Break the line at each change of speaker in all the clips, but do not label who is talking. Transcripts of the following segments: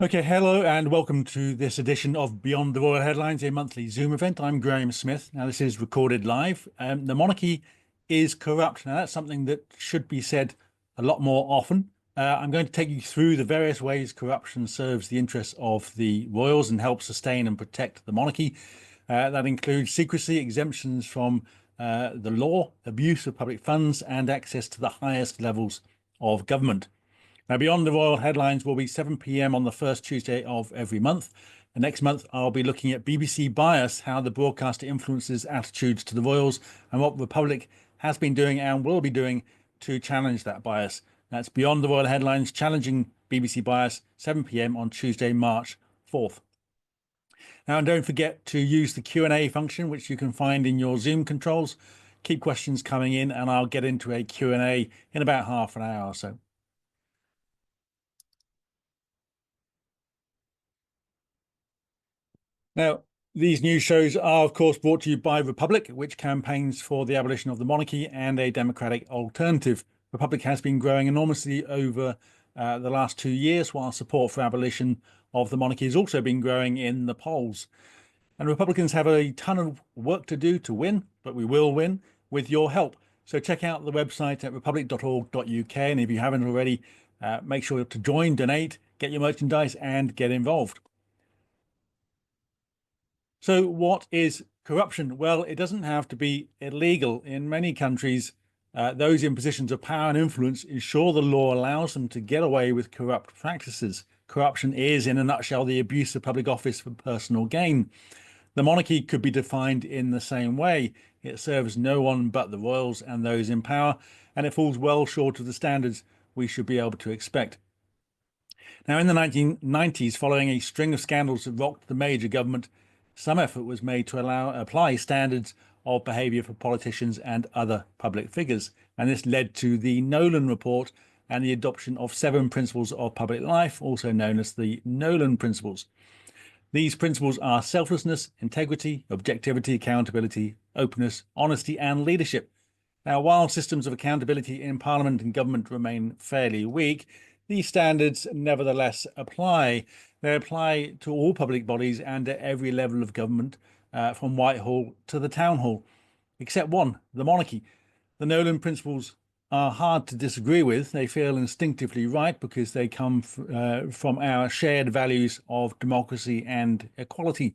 Okay, hello and welcome to this edition of Beyond the Royal Headlines, a monthly Zoom event. I'm Graham Smith. Now, this is recorded live. The monarchy is corrupt. Now, that's something that should be said a lot more often. I'm going to take you through the various ways corruption serves the interests of the royals and helps sustain and protect the monarchy. That includes secrecy, exemptions from the law, abuse of public funds, and access to the highest levels of government. Now, Beyond the Royal Headlines will be 7 p.m. on the first Tuesday of every month. And next month, I'll be looking at BBC bias, how the broadcaster influences attitudes to the royals, and what the Republic has been doing and will be doing to challenge that bias. That's Beyond the Royal Headlines, challenging BBC bias, 7 p.m. on Tuesday, March 4th. Now, and don't forget to use the Q&A function, which you can find in your Zoom controls. Keep questions coming in, and I'll get into a Q&A in about half an hour or so. Now, these news shows are, of course, brought to you by Republic, which campaigns for the abolition of the monarchy and a democratic alternative. Republic has been growing enormously over the last 2 years, while support for abolition of the monarchy has also been growing in the polls. And Republicans have a ton of work to do to win, but we will win with your help. So check out the website at republic.org.uk. And if you haven't already, make sure to join, donate, get your merchandise, and get involved. So what is corruption? Well, it doesn't have to be illegal. In many countries, those in positions of power and influence ensure the law allows them to get away with corrupt practices. Corruption is, in a nutshell, the abuse of public office for personal gain. The monarchy could be defined in the same way. It serves no one but the royals and those in power, and it falls well short of the standards we should be able to expect. Now, in the 1990s, following a string of scandals that rocked the major government, some effort was made to apply standards of behaviour for politicians and other public figures. And this led to the Nolan Report and the adoption of 7 principles of public life, also known as the Nolan Principles. These principles are selflessness, integrity, objectivity, accountability, openness, honesty, and leadership. Now, while systems of accountability in Parliament and government remain fairly weak, these standards nevertheless apply. They apply to all public bodies and at every level of government, from Whitehall to the Town Hall, except one, the monarchy. The Nolan Principles are hard to disagree with. They feel instinctively right because they come from our shared values of democracy and equality.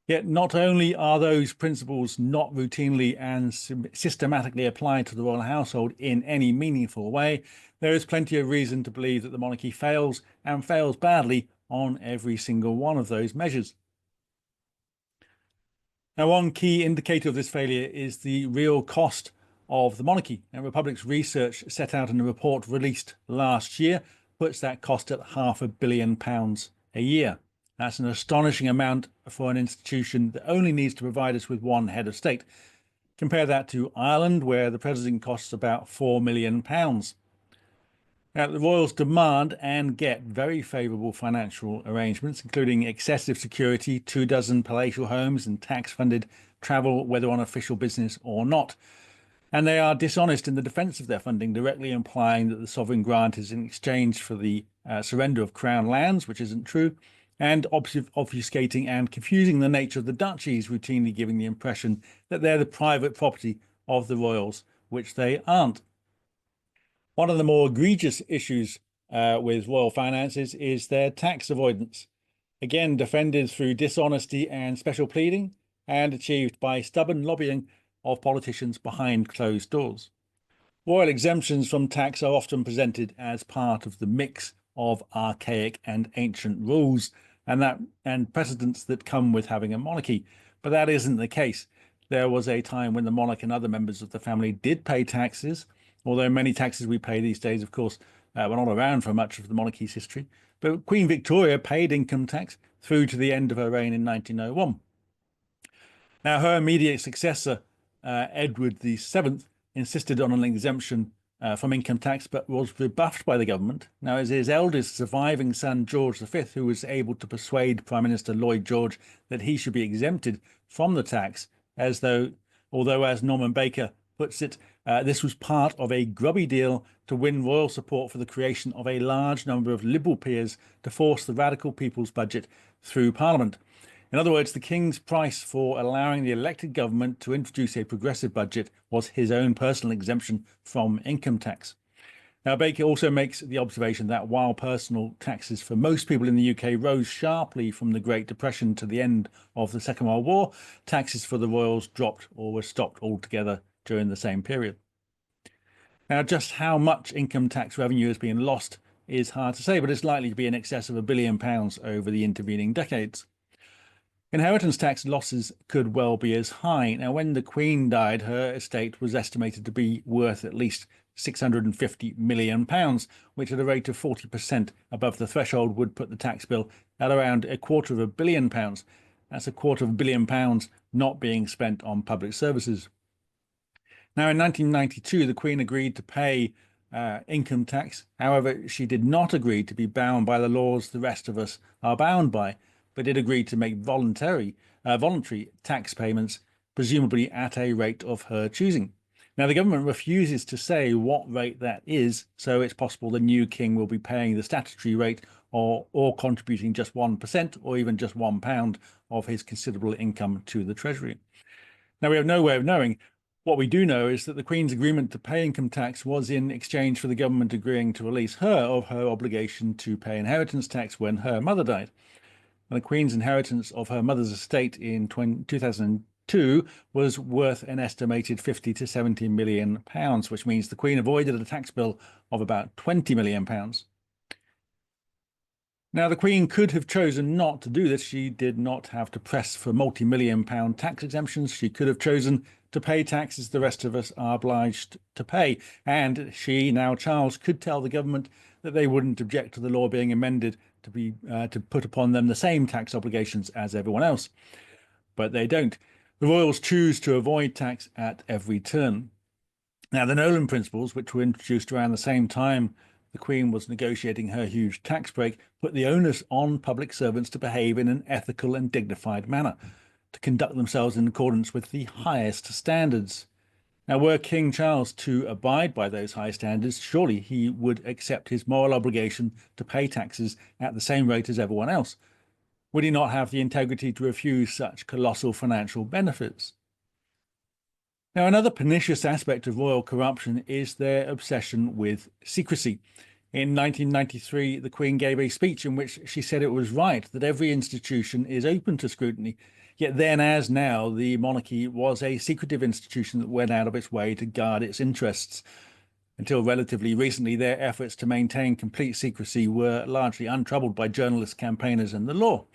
Yet not only are those principles not routinely and systematically applied to the royal household in any meaningful way, there is plenty of reason to believe that the monarchy fails and fails badly on every single one of those measures. Now, one key indicator of this failure is the real cost of the monarchy. And Republic's research set out in a report released last year puts that cost at £500 million a year. That's an astonishing amount for an institution that only needs to provide us with one head of state. Compare that to Ireland, where the president costs about £4 million. Now, the royals demand and get very favourable financial arrangements, including excessive security, 24 palatial homes, and tax-funded travel, whether on official business or not. And they are dishonest in the defence of their funding, directly implying that the sovereign grant is in exchange for the surrender of crown lands, which isn't true, and obfuscating and confusing the nature of the duchies, routinely giving the impression that they're the private property of the royals, which they aren't. One of the more egregious issues with royal finances is their tax avoidance, again defended through dishonesty and special pleading, and achieved by stubborn lobbying of politicians behind closed doors. Royal exemptions from tax are often presented as part of the mix of archaic and ancient rules and precedents that come with having a monarchy, but that isn't the case. There was a time when the monarch and other members of the family did pay taxes, although many taxes we pay these days, of course, were not around for much of the monarchy's history. But Queen Victoria paid income tax through to the end of her reign in 1901. Now, her immediate successor, Edward VII, insisted on an exemption from income tax, but was rebuffed by the government. Now, as his eldest surviving son, George V, who was able to persuade Prime Minister Lloyd George that he should be exempted from the tax, although, as Norman Baker puts it, this was part of a grubby deal to win royal support for the creation of a large number of Liberal peers to force the radical People's Budget through Parliament. In other words, the King's price for allowing the elected government to introduce a progressive budget was his own personal exemption from income tax. Now, Baker also makes the observation that while personal taxes for most people in the UK rose sharply from the Great Depression to the end of the Second World War, taxes for the royals dropped or were stopped altogether during the same period. Now, just how much income tax revenue has been lost is hard to say, but it's likely to be in excess of £1 billion over the intervening decades. Inheritance tax losses could well be as high. Now, when the Queen died, her estate was estimated to be worth at least £650 million, which at a rate of 40% above the threshold would put the tax bill at around £250 million. That's £250 million not being spent on public services. Now, in 1992, the Queen agreed to pay income tax. However, she did not agree to be bound by the laws the rest of us are bound by, but did agree to make voluntary tax payments, presumably at a rate of her choosing. Now, the government refuses to say what rate that is, so it's possible the new king will be paying the statutory rate or contributing just 1% or even just £1 of his considerable income to the Treasury. Now, we have no way of knowing. What we do know is that the Queen's agreement to pay income tax was in exchange for the government agreeing to release her of her obligation to pay inheritance tax when her mother died. And the Queen's inheritance of her mother's estate in 2002 was worth an estimated £50 to £70 million, which means the Queen avoided a tax bill of about £20 million. Now, the Queen could have chosen not to do this. She did not have to press for multi-million pound tax exemptions. She could have chosen to pay taxes the rest of us are obliged to pay. And she, now Charles, could tell the government that they wouldn't object to the law being amended to put upon them the same tax obligations as everyone else. But they don't. The royals choose to avoid tax at every turn. Now, the Nolan principles, which were introduced around the same time the Queen was negotiating her huge tax break, put the onus on public servants to behave in an ethical and dignified manner, to conduct themselves in accordance with the highest standards. Now, were King Charles to abide by those high standards, surely he would accept his moral obligation to pay taxes at the same rate as everyone else. Would he not have the integrity to refuse such colossal financial benefits? Now, another pernicious aspect of royal corruption is their obsession with secrecy. In 1993, the Queen gave a speech in which she said it was right that every institution is open to scrutiny. Yet then, as now, the monarchy was a secretive institution that went out of its way to guard its interests. Until relatively recently, their efforts to maintain complete secrecy were largely untroubled by journalists, campaigners, and the law.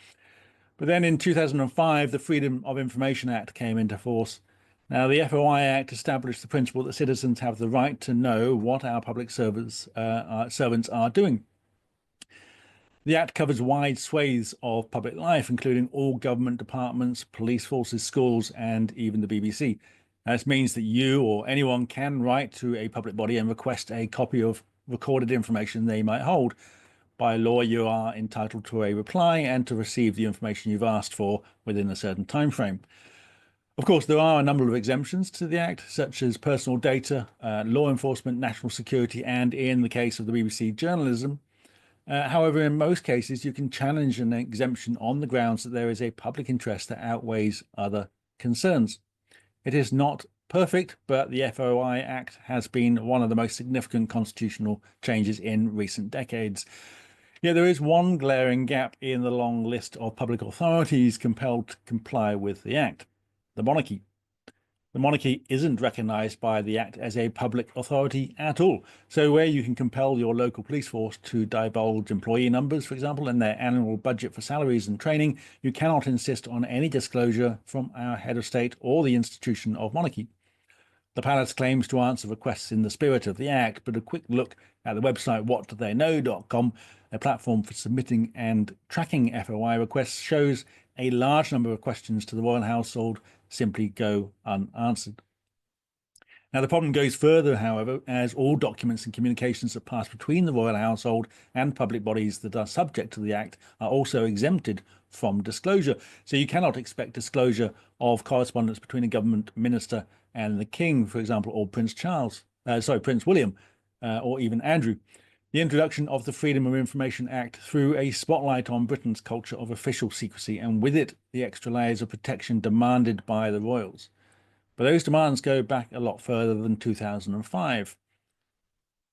But then in 2005, the Freedom of Information Act came into force. Now, the FOI Act established the principle that citizens have the right to know what our public servants are doing. The Act covers wide swathes of public life, including all government departments, police forces, schools, and even the BBC. This means that you or anyone can write to a public body and request a copy of recorded information they might hold. By law, you are entitled to a reply and to receive the information you've asked for within a certain time frame. Of course, there are a number of exemptions to the Act, such as personal data, law enforcement, national security, and in the case of the BBC, journalism. However, in most cases, you can challenge an exemption on the grounds that there is a public interest that outweighs other concerns. It is not perfect, but the FOI Act has been one of the most significant constitutional changes in recent decades. Yet there is one glaring gap in the long list of public authorities compelled to comply with the Act: the monarchy. The monarchy isn't recognised by the Act as a public authority at all. So where you can compel your local police force to divulge employee numbers, for example, and their annual budget for salaries and training, you cannot insist on any disclosure from our head of state or the institution of monarchy. The palace claims to answer requests in the spirit of the Act, but a quick look at the website whatdotheyknow.com, a platform for submitting and tracking FOI requests, shows a large number of questions to the royal household simply go unanswered. Now, the problem goes further, however, as all documents and communications that pass between the royal household and public bodies that are subject to the Act are also exempted from disclosure. So you cannot expect disclosure of correspondence between a government minister and the King, for example, or Prince William, or even Andrew. The introduction of the Freedom of Information Act threw a spotlight on Britain's culture of official secrecy, and with it, the extra layers of protection demanded by the royals. But those demands go back a lot further than 2005.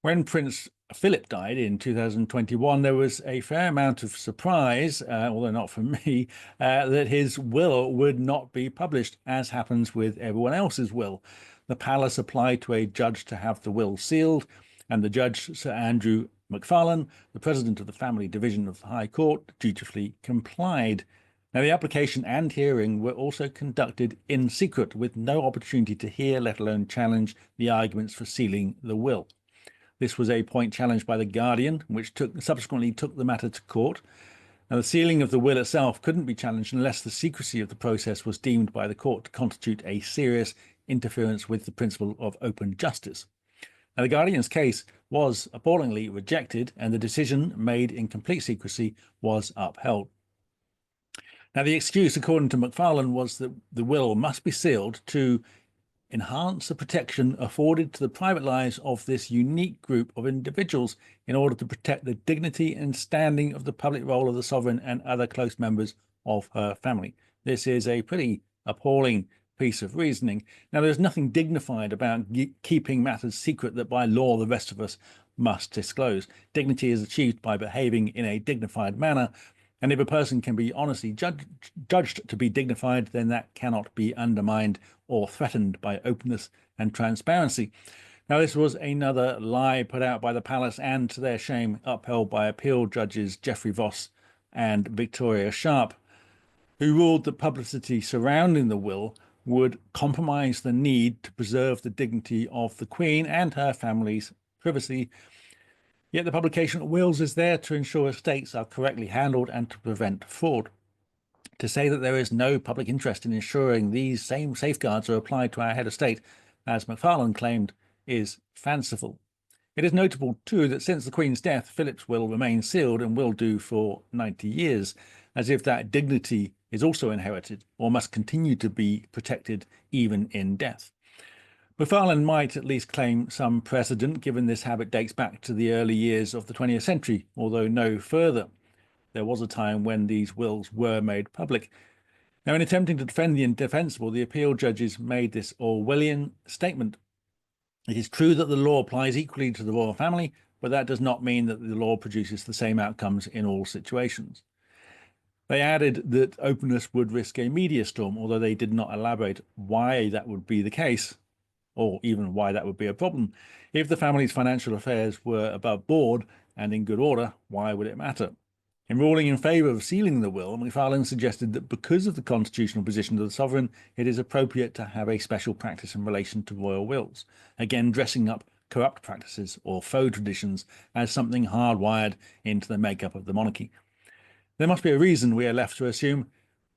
When Prince Philip died in 2021, there was a fair amount of surprise, although not from me, that his will would not be published, as happens with everyone else's will. The palace applied to a judge to have the will sealed, and the judge, Sir Andrew McFarlane, the president of the Family Division of the High Court, dutifully complied. Now, the application and hearing were also conducted in secret, with no opportunity to hear, let alone challenge, the arguments for sealing the will. This was a point challenged by The Guardian, which subsequently took the matter to court. Now, the sealing of the will itself couldn't be challenged unless the secrecy of the process was deemed by the court to constitute a serious interference with the principle of open justice. Now, The Guardian's case was appallingly rejected, and the decision, made in complete secrecy, was upheld. Now, the excuse, according to McFarlane, was that the will must be sealed to enhance the protection afforded to the private lives of this unique group of individuals in order to protect the dignity and standing of the public role of the sovereign and other close members of her family. This is a pretty appalling piece of reasoning. Now, there's nothing dignified about keeping matters secret that by law the rest of us must disclose. Dignity is achieved by behaving in a dignified manner, and if a person can be honestly judged to be dignified, then that cannot be undermined or threatened by openness and transparency. Now, this was another lie put out by the palace, and to their shame, upheld by appeal judges Geoffrey Voss and Victoria Sharp, who ruled that publicity surrounding the will would compromise the need to preserve the dignity of the Queen and her family's privacy. Yet the publication of wills is there to ensure estates are correctly handled and to prevent fraud. To say that there is no public interest in ensuring these same safeguards are applied to our head of state, as McFarlane claimed, is fanciful. It is notable, too, that since the Queen's death, Philip's will remains sealed and will do for 90 years, as if that dignity is also inherited or must continue to be protected even in death. McFarlane might at least claim some precedent, given this habit dates back to the early years of the 20th century, although no further. There was a time when these wills were made public. Now, in attempting to defend the indefensible, the appeal judges made this Orwellian statement. It is true that the law applies equally to the royal family, but that does not mean that the law produces the same outcomes in all situations. They added that openness would risk a media storm, although they did not elaborate why that would be the case, or even why that would be a problem. If the family's financial affairs were above board and in good order, why would it matter? In ruling in favour of sealing the will, McFarlane suggested that because of the constitutional position of the sovereign, it is appropriate to have a special practice in relation to royal wills, again dressing up corrupt practices or faux traditions as something hardwired into the makeup of the monarchy. There must be a reason, we are left to assume,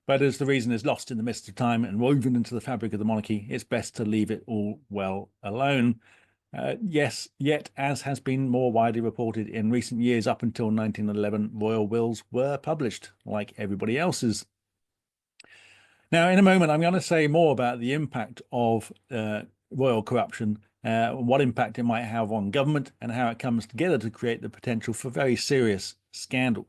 but as the reason is lost in the mist of time and woven into the fabric of the monarchy, it's best to leave it all well alone. Yes, yet, as has been more widely reported in recent years, up until 1911, royal wills were published, like everybody else's. Now, in a moment, I'm going to say more about the impact of royal corruption, what impact it might have on government, and how it comes together to create the potential for very serious scandal.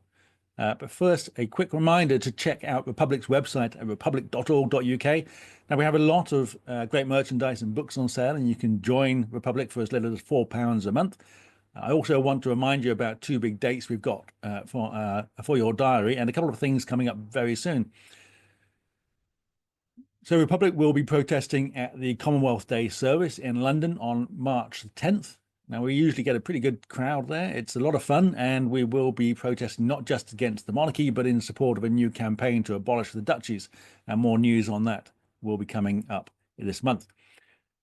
But first, a quick reminder to check out Republic's website at republic.org.uk. Now, we have a lot of great merchandise and books on sale, and you can join Republic for as little as £4 a month. I also want to remind you about two big dates we've got for your diary, and a couple of things coming up very soon. So Republic will be protesting at the Commonwealth Day service in London on March 10th. Now, we usually get a pretty good crowd there. It's a lot of fun, and we will be protesting not just against the monarchy, but in support of a new campaign to abolish the duchies. And more news on that will be coming up this month.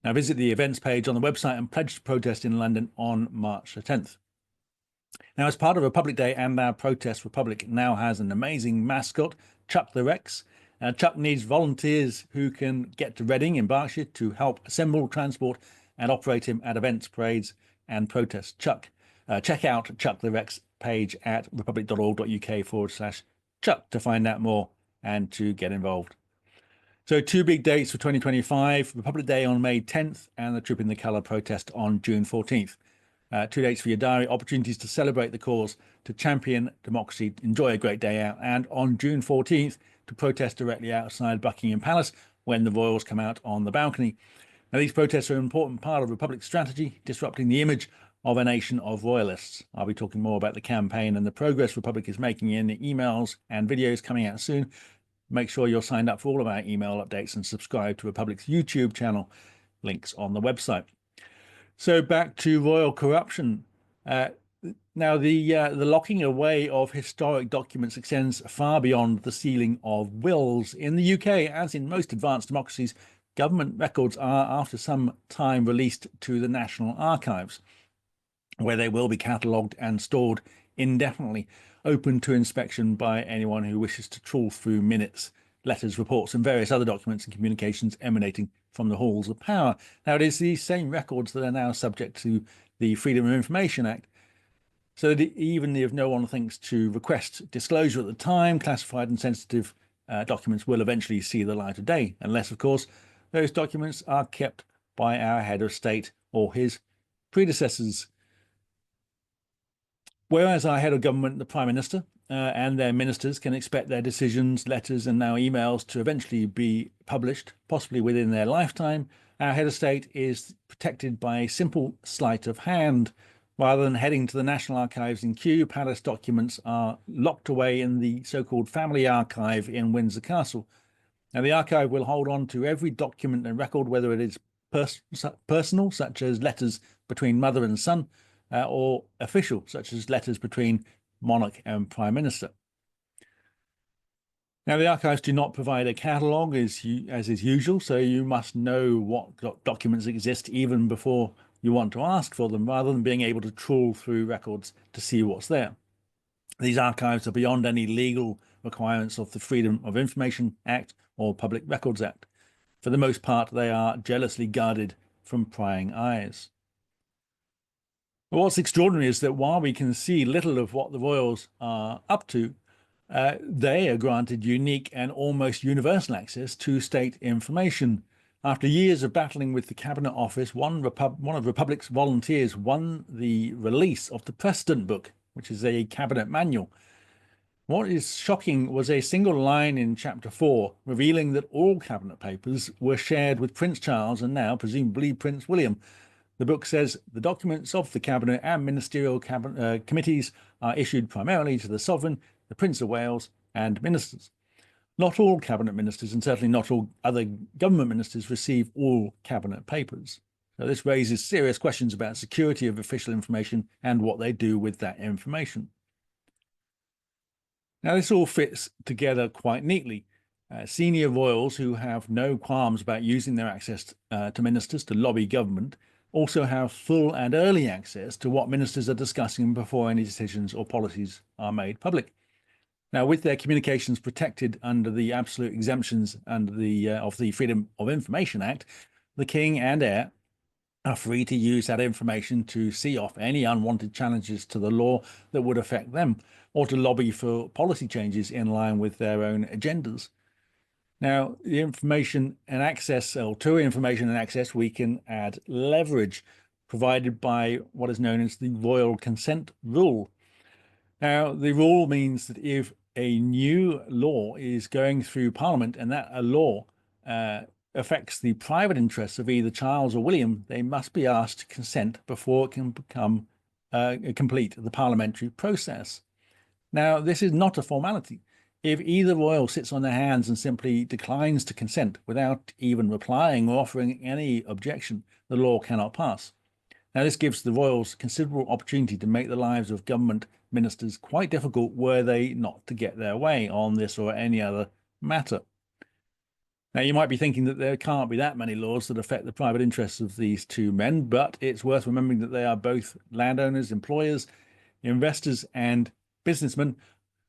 Now, visit the events page on the website and pledge to protest in London on March 10th. Now, as part of Republic Day and our protest, Republic now has an amazing mascot, Chuck the Rex. Chuck needs volunteers who can get to Reading in Berkshire to help assemble, transport, and operate him at events, parades, and protest Chuck. Check out Chuck the Rex page at republic.org.uk/Chuck to find out more and to get involved. So two big dates for 2025, Republic Day on May 10th and the Troop in the Colour protest on June 14th. 2 dates for your diary, opportunities to celebrate the cause, to champion democracy, enjoy a great day out, and on June 14th to protest directly outside Buckingham Palace when the royals come out on the balcony. Now, these protests are an important part of Republic's strategy, disrupting the image of a nation of royalists. I'll be talking more about the campaign and the progress Republic is making in emails and videos coming out soon. Make sure you're signed up for all of our email updates and subscribe to Republic's YouTube channel. Links on the website. So back to royal corruption. Now, the locking away of historic documents extends far beyond the sealing of wills. In the UK, as in most advanced democracies, government records are, after some time, released to the National Archives, where they will be catalogued and stored indefinitely, open to inspection by anyone who wishes to trawl through minutes, letters, reports, and various other documents and communications emanating from the halls of power. Now, it is these same records that are now subject to the Freedom of Information Act, so that even if no one thinks to request disclosure at the time, classified and sensitive documents will eventually see the light of day, unless, of course, those documents are kept by our head of state or his predecessors. Whereas our head of government, the Prime Minister, and their ministers can expect their decisions, letters, and now emails to eventually be published, possibly within their lifetime, our head of state is protected by a simple sleight of hand. Rather than heading to the National Archives in Kew, palace documents are locked away in the so-called family archive in Windsor Castle. Now, the archive will hold on to every document and record, whether it is personal, such as letters between mother and son, or official, such as letters between monarch and prime minister. Now, the archives do not provide a catalogue as is usual, so you must know what documents exist even before you want to ask for them, rather than being able to trawl through records to see what's there. These archives are beyond any legal requirements of the Freedom of Information Act or Public Records Act. For the most part, they are jealously guarded from prying eyes. But what's extraordinary is that while we can see little of what the royals are up to, they are granted unique and almost universal access to state information. After years of battling with the Cabinet Office, one of Republic's volunteers won the release of the Precedent Book, which is a cabinet manual. What is shocking was a single line in Chapter 4 revealing that all cabinet papers were shared with Prince Charles and now presumably Prince William. The book says the documents of the cabinet and ministerial committees are issued primarily to the sovereign, the Prince of Wales, and ministers. Not all cabinet ministers, and certainly not all other government ministers, receive all cabinet papers. So this raises serious questions about security of official information and what they do with that information. Now, this all fits together quite neatly. Senior royals who have no qualms about using their access to ministers to lobby government also have full and early access to what ministers are discussing before any decisions or policies are made public. Now, with their communications protected under the absolute exemptions under of the Freedom of Information Act, the King and heir are free to use that information to see off any unwanted challenges to the law that would affect them, or to lobby for policy changes in line with their own agendas. Now, the information and access, or to information and access, we can add leverage provided by what is known as the Royal Consent Rule. Now, the rule means that if a new law is going through Parliament and that a law affects the private interests of either Charles or William, they must be asked to consent before it can become complete the parliamentary process. Now, this is not a formality. If either royal sits on their hands and simply declines to consent without even replying or offering any objection, the law cannot pass. Now, this gives the royals considerable opportunity to make the lives of government ministers quite difficult were they not to get their way on this or any other matter. Now, you might be thinking that there can't be that many laws that affect the private interests of these two men, but it's worth remembering that they are both landowners, employers, investors, and businessmen,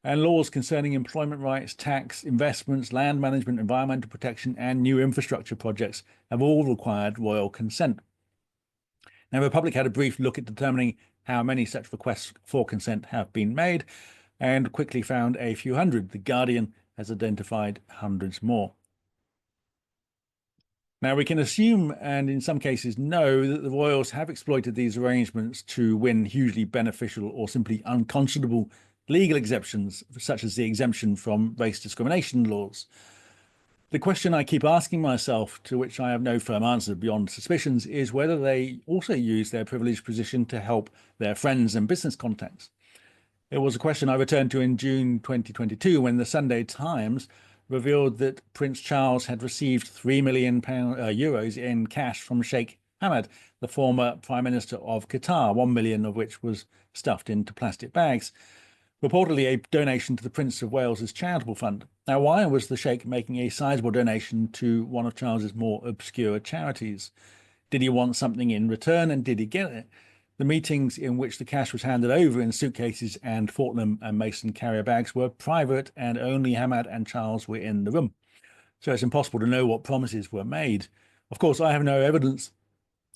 and laws concerning employment rights, tax, investments, land management, environmental protection, and new infrastructure projects have all required royal consent. Now, the Republic had a brief look at determining how many such requests for consent have been made and quickly found a few hundred. The Guardian has identified hundreds more. Now, we can assume, and in some cases know, that the royals have exploited these arrangements to win hugely beneficial or simply unconscionable legal exemptions, such as the exemption from race discrimination laws. The question I keep asking myself, to which I have no firm answer beyond suspicions, is whether they also use their privileged position to help their friends and business contacts. It was a question I returned to in June 2022 when the Sunday Times revealed that Prince Charles had received €3 million in cash from Sheikh Hamad, the former Prime Minister of Qatar, 1 million of which was stuffed into plastic bags, reportedly a donation to the Prince of Wales's charitable fund. Now, why was the Sheikh making a sizable donation to one of Charles's more obscure charities? Did he want something in return, and did he get it? The meetings in which the cash was handed over in suitcases and Fortnum and Mason carrier bags were private, and only Hamad and Charles were in the room. So it's impossible to know what promises were made. Of course, I have no evidence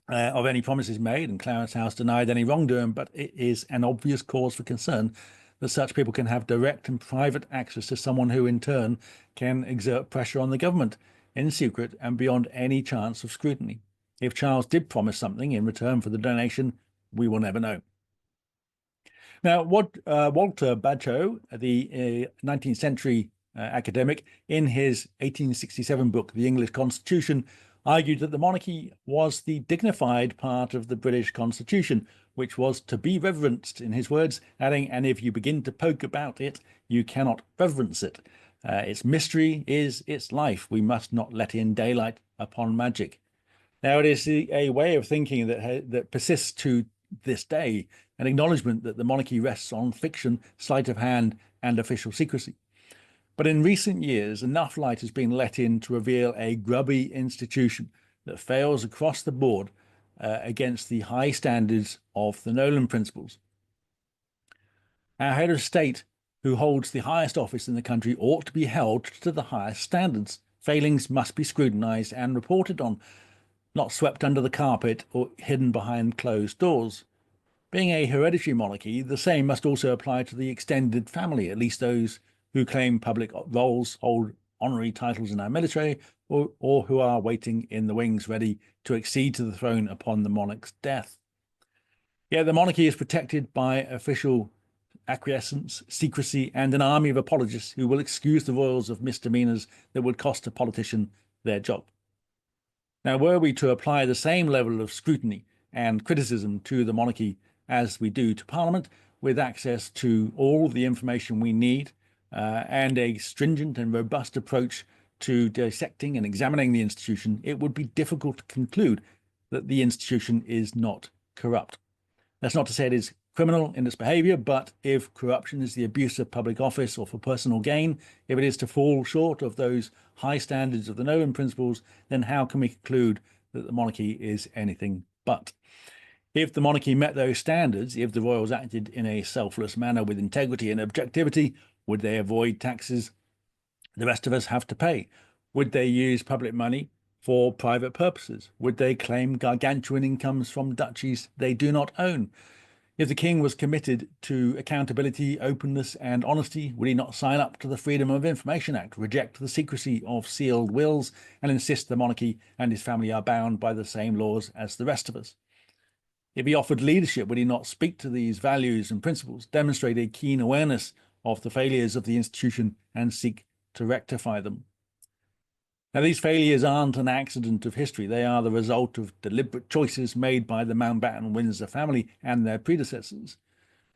of any promises made, and Clarence House denied any wrongdoing, but it is an obvious cause for concern that such people can have direct and private access to someone who in turn can exert pressure on the government in secret and beyond any chance of scrutiny. If Charles did promise something in return for the donation, we will never know. Now, what Walter Bagehot, the 19th century academic, in his 1867 book, The English Constitution, argued that the monarchy was the dignified part of the British Constitution, which was to be reverenced, in his words, adding, and if you begin to poke about it, you cannot reverence it. Its mystery is its life. We must not let in daylight upon magic. Now, it is a way of thinking that persists to this day, an acknowledgement that the monarchy rests on fiction, sleight of hand, and official secrecy. But in recent years, enough light has been let in to reveal a grubby institution that fails across the board against the high standards of the Nolan Principles. Our head of state, who holds the highest office in the country, ought to be held to the highest standards. Failings must be scrutinized and reported on, not swept under the carpet or hidden behind closed doors. Being a hereditary monarchy, the same must also apply to the extended family, at least those who claim public roles, hold honorary titles in our military, or who are waiting in the wings ready to accede to the throne upon the monarch's death. Yet the monarchy is protected by official acquiescence, secrecy, and an army of apologists who will excuse the royals of misdemeanors that would cost a politician their job. Now, were we to apply the same level of scrutiny and criticism to the monarchy as we do to Parliament, with access to all the information we need, and a stringent and robust approach to dissecting and examining the institution, it would be difficult to conclude that the institution is not corrupt. That's not to say it is criminal in its behavior, but if corruption is the abuse of public office or for personal gain, if it is to fall short of those high standards of the Nolan Principles, then how can we conclude that the monarchy is anything but? If the monarchy met those standards, if the royals acted in a selfless manner with integrity and objectivity, would they avoid taxes the rest of us have to pay? Would they use public money for private purposes? Would they claim gargantuan incomes from duchies they do not own? If the king was committed to accountability, openness, and honesty, would he not sign up to the Freedom of Information Act, reject the secrecy of sealed wills, and insist the monarchy and his family are bound by the same laws as the rest of us? If he offered leadership, would he not speak to these values and principles, demonstrate a keen awareness of the failures of the institution, and seek to rectify them? Now, these failures aren't an accident of history. They are the result of deliberate choices made by the Mountbatten-Windsor family and their predecessors.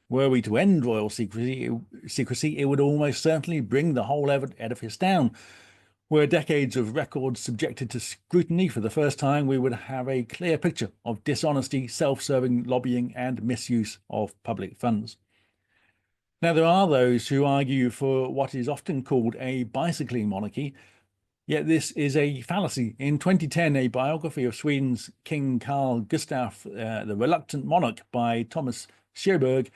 Were we to end royal secrecy, it would almost certainly bring the whole edifice down. Were decades of records subjected to scrutiny for the first time, we would have a clear picture of dishonesty, self-serving lobbying, and misuse of public funds. Now, there are those who argue for what is often called a bicycling monarchy, yet this is a fallacy. In 2010, a biography of Sweden's King Carl Gustaf, the Reluctant Monarch, by Thomas Sjöberg,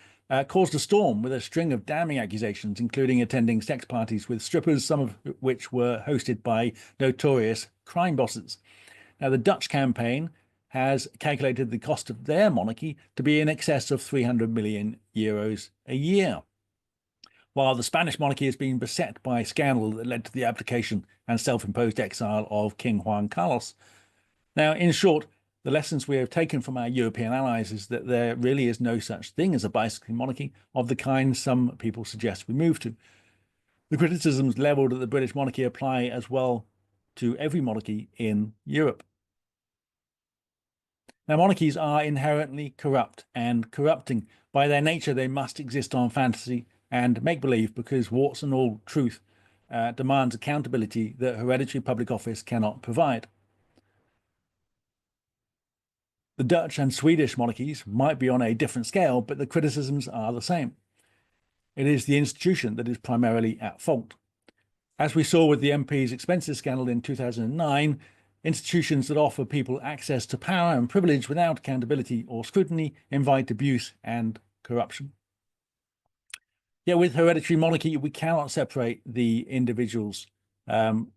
caused a storm with a string of damning accusations, including attending sex parties with strippers, some of which were hosted by notorious crime bosses. Now, the Dutch campaign has calculated the cost of their monarchy to be in excess of €300 million a year, while the Spanish monarchy has been beset by scandal that led to the abdication and self-imposed exile of King Juan Carlos. Now, in short, the lessons we have taken from our European allies is that there really is no such thing as a bicycling monarchy of the kind some people suggest we move to. The criticisms levelled at the British monarchy apply as well to every monarchy in Europe. Now, monarchies are inherently corrupt and corrupting. By their nature, they must exist on fantasy and make-believe because warts and all truth demands accountability that hereditary public office cannot provide. The Dutch and Swedish monarchies might be on a different scale, but the criticisms are the same. It is the institution that is primarily at fault. As we saw with the MP's expenses scandal in 2009, institutions that offer people access to power and privilege without accountability or scrutiny invite abuse and corruption. Yet with hereditary monarchy, we cannot separate the individuals from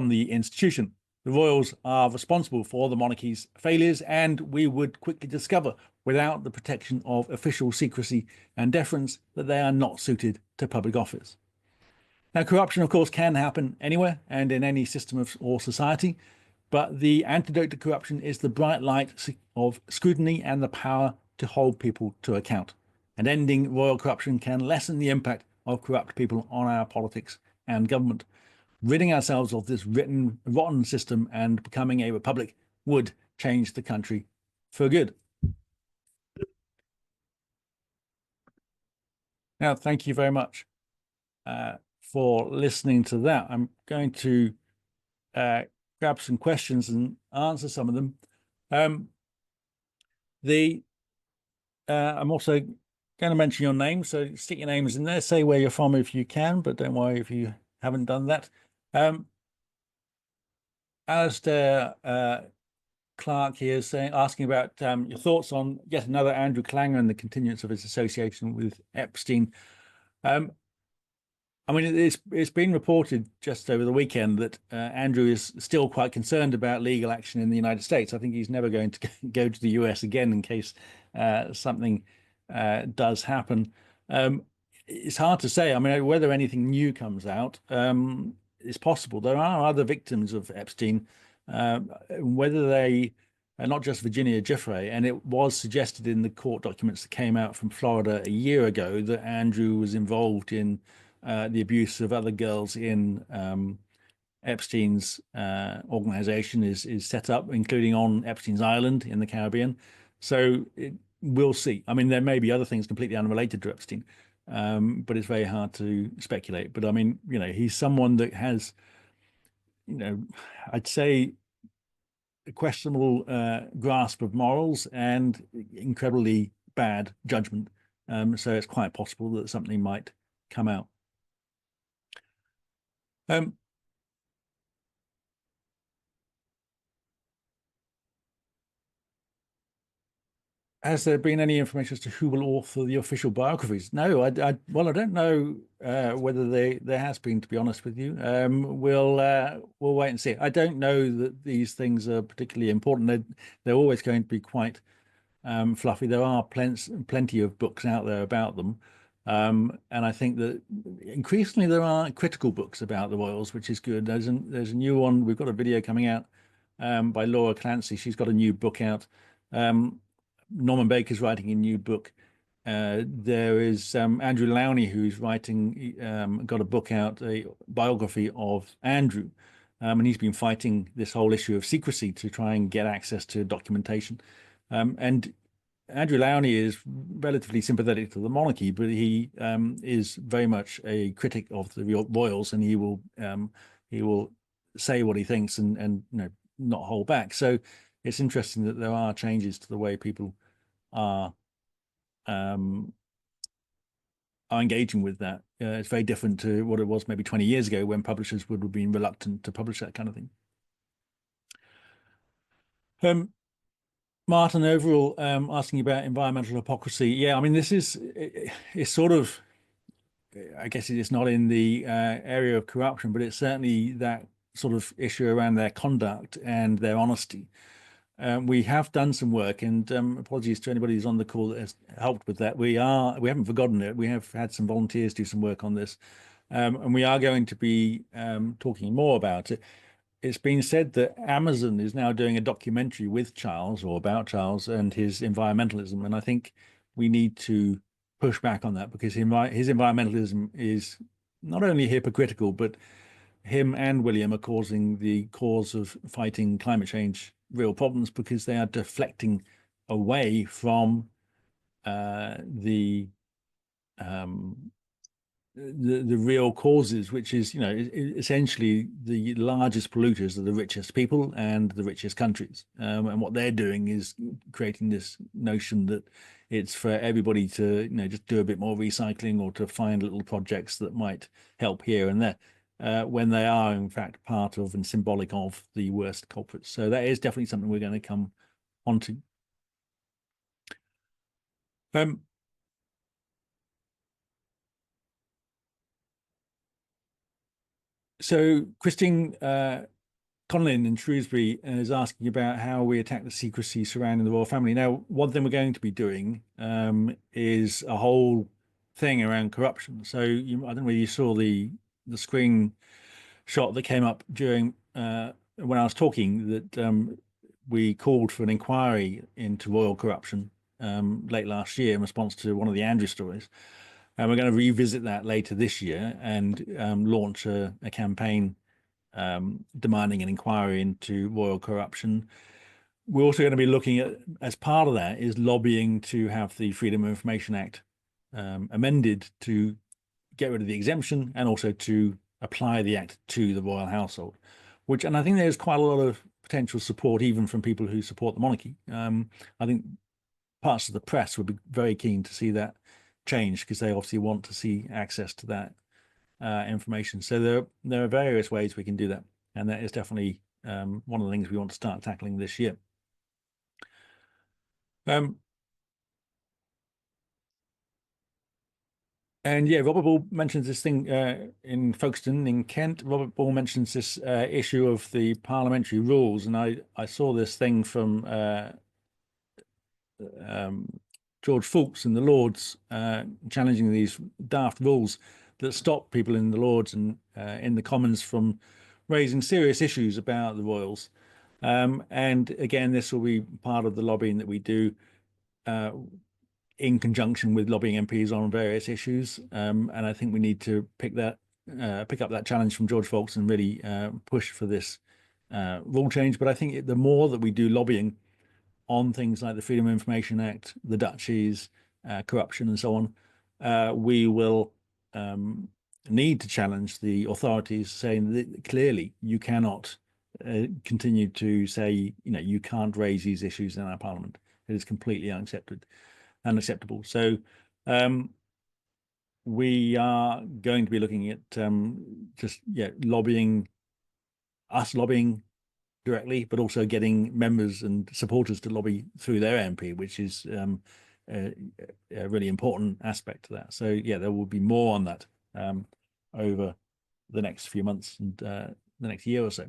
the institution. The royals are responsible for the monarchy's failures, and we would quickly discover, without the protection of official secrecy and deference, that they are not suited to public office. Now, corruption, of course, can happen anywhere and in any system or society, but the antidote to corruption is the bright light of scrutiny and the power to hold people to account. And ending royal corruption can lessen the impact of corrupt people on our politics and government. Ridding ourselves of this rotten system and becoming a republic would change the country for good. Now, thank you very much for listening to that. I'm going to grab some questions and answer some of them. I'm also going to mention your name, so stick your names in there. Say where you're from if you can, but don't worry if you haven't done that. Alistair Clark here is asking about your thoughts on yet another Andrew Klanger and the continuance of his association with Epstein. I mean, it's been reported just over the weekend that Andrew is still quite concerned about legal action in the United States. I think he's never going to go to the US again in case something does happen. It's hard to say. I mean, whether anything new comes out is possible. There are other victims of Epstein, whether they are not just Virginia Giuffre, and it was suggested in the court documents that came out from Florida a year ago that Andrew was involved in the abuse of other girls in Epstein's organization is set up, including on Epstein's Island in the Caribbean. So we'll see. I mean, there may be other things completely unrelated to Epstein, but it's very hard to speculate. But I mean, he's someone that has, I'd say a questionable grasp of morals and incredibly bad judgment. So it's quite possible that something might come out. Has there been any information as to who will author the official biographies? No, I don't know whether there has been, to be honest with you. We'll wait and see. I don't know that these things are particularly important. They're always going to be quite fluffy. There are plenty of books out there about them. And I think that increasingly there are critical books about the royals, which is good. There's a new one. We've got a video coming out by Laura Clancy. She's got a new book out. Norman Baker's writing a new book. There is Andrew Lowney, who's writing, got a book out, a biography of Andrew. And he's been fighting this whole issue of secrecy to try and get access to documentation. And Andrew Lowney is relatively sympathetic to the monarchy, but he is very much a critic of the royals, and he will say what he thinks and not hold back. So it's interesting that there are changes to the way people are engaging with that. It's very different to what it was maybe 20 years ago when publishers would have been reluctant to publish that kind of thing. Martin overall asking about environmental hypocrisy. Yeah, I mean, this is it's sort of, I guess it's not in the area of corruption, but it's certainly that sort of issue around their conduct and their honesty. We have done some work, and apologies to anybody who's on the call that has helped with that. We haven't forgotten it. We have had some volunteers do some work on this, and we are going to be talking more about it. it's been said that Amazon is now doing a documentary with Charles or about Charles and his environmentalism, and I think we need to push back on that because his environmentalism is not only hypocritical, but him and William are causing the cause of fighting climate change real problems because they are deflecting away from the um, the real causes, which is, essentially the largest polluters are the richest people and the richest countries. And what they're doing is creating this notion that it's for everybody to, just do a bit more recycling or to find little projects that might help here and there, when they are in fact part of and symbolic of the worst culprits. So that is definitely something we're going to come onto. So Christine Conlin in Shrewsbury is asking about how we attack the secrecy surrounding the royal family. Now, one thing we're going to be doing is a whole thing around corruption. So I don't know whether you saw the screen shot that came up during when I was talking that we called for an inquiry into royal corruption late last year in response to one of the Andrew stories. And we're going to revisit that later this year and launch a campaign demanding an inquiry into royal corruption. We're also going to be looking at, as part of that, is lobbying to have the Freedom of Information Act amended to get rid of the exemption and also to apply the act to the royal household, and I think there's quite a lot of potential support even from people who support the monarchy. I think parts of the press would be very keen to see that change because they obviously want to see access to that information. So there are various ways we can do that, and that is definitely one of the things we want to start tackling this year. And yeah, Robert Ball mentions this thing in Folkestone in Kent. Robert Ball mentions this issue of the parliamentary rules, and I saw this thing from George Fawkes in the Lords challenging these daft rules that stop people in the Lords and in the Commons from raising serious issues about the royals. And again, this will be part of the lobbying that we do in conjunction with lobbying MPs on various issues. And I think we need to pick up that challenge from George Fawkes and really push for this rule change. But I think the more that we do lobbying on things like the Freedom of Information Act, the duchies, corruption, and so on, we will need to challenge the authorities, saying that clearly you cannot continue to say, you can't raise these issues in our parliament. It is completely unacceptable. So we are going to be looking at lobbying directly, but also getting members and supporters to lobby through their MP, which is a really important aspect to that. So yeah, there will be more on that over the next few months and the next year or so.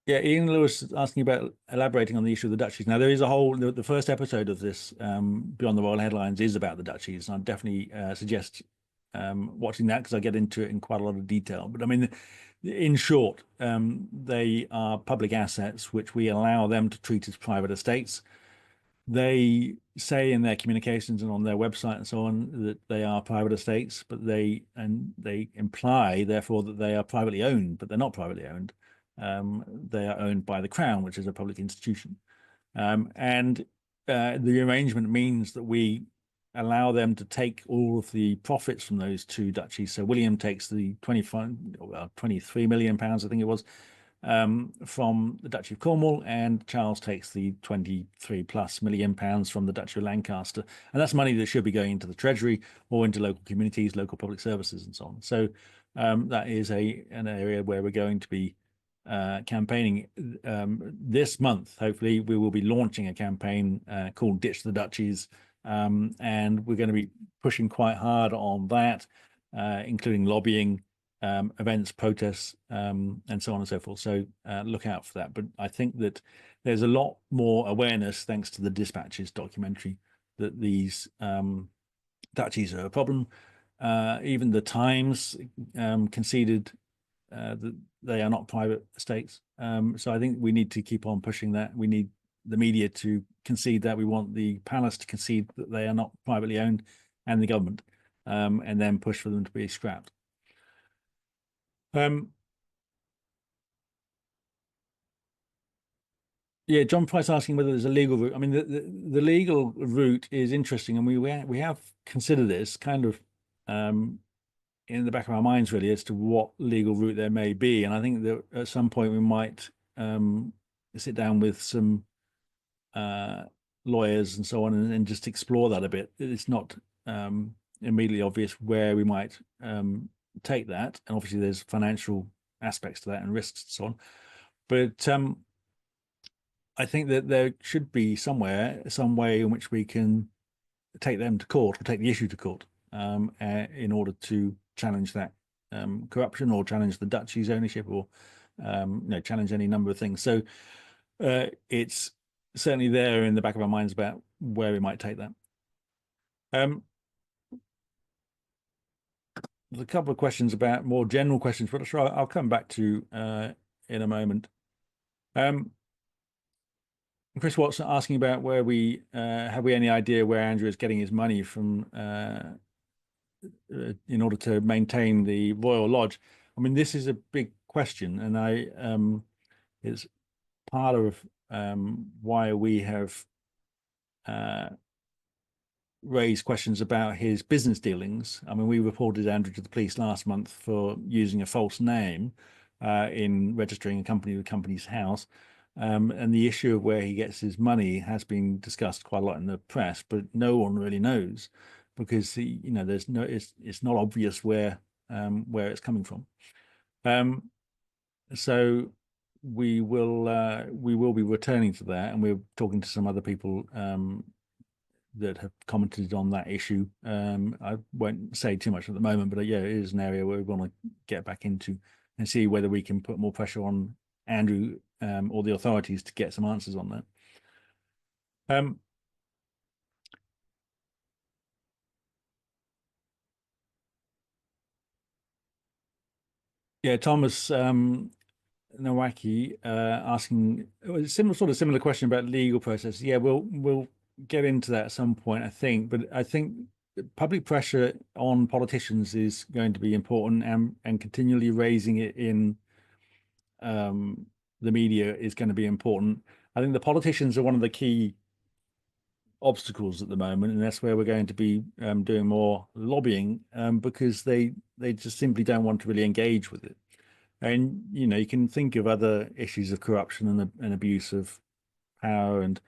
Yeah, Ian Lewis is asking about elaborating on the issue of the duchies. Now, there is the first episode of this Beyond the Royal Headlines is about the duchies. And I'd definitely suggest watching that because I get into it in quite a lot of detail. But I mean, in short, they are public assets which we allow them to treat as private estates. They say in their communications and on their website and so on that they are private estates, but they imply therefore that they are privately owned, but they're not privately owned. They are owned by the Crown, which is a public institution. And the arrangement means that we allow them to take all of the profits from those two duchies. So William takes the 23 million pounds, I think it was, from the Duchy of Cornwall, and Charles takes the 23+ million pounds from the Duchy of Lancaster. And that's money that should be going into the Treasury or into local communities, local public services, and so on. So that is an area where we're going to be campaigning this month. Hopefully we will be launching a campaign called Ditch the Duchies, and we're going to be pushing quite hard on that, including lobbying, events, protests, and so on and so forth. So look out for that. But I think that there's a lot more awareness thanks to the Dispatches documentary that these duchies are a problem. Even the Times conceded that they are not private estates. So I think we need to keep on pushing that. We need the media to concede that. We want the palace to concede that they are not privately owned, and the government, and then push for them to be scrapped. Yeah, John Price asking whether there's a legal route. I mean, the legal route is interesting, and we have considered this kind of in the back of our minds really as to what legal route there may be. And I think that at some point we might sit down with some lawyers and so on and just explore that a bit. It's not immediately obvious where we might take that, and obviously there's financial aspects to that and risks and so on. But I think that there should be some way in which we can take them to court or take the issue to court in order to challenge that corruption or challenge the duchy's ownership or challenge any number of things. So it's certainly there in the back of our minds about where we might take that. There's a couple of questions about more general questions, but sure, I'll come back to in a moment. Chris Watson asking about where we have we any idea where Andrew is getting his money from in order to maintain the Royal Lodge. I mean, this is a big question, and it's part of why we have raised questions about his business dealings. I mean, we reported Andrew to the police last month for using a false name in registering a company with the company's house. And the issue of where he gets his money has been discussed quite a lot in the press, but no one really knows because it's not obvious where it's coming from. So we will be returning to that, and we're talking to some other people that have commented on that issue. I won't say too much at the moment, but yeah, it is an area where we want to get back into and see whether we can put more pressure on Andrew or the authorities to get some answers on that. Yeah, Thomas Nowaki asking similar question about legal process. Yeah, we'll get into that at some point, I think. But I think public pressure on politicians is going to be important, and continually raising it in the media is going to be important. I think the politicians are one of the key obstacles at the moment, and that's where we're going to be doing more lobbying because they just simply don't want to really engage with it. And you can think of other issues of corruption and abuse of power and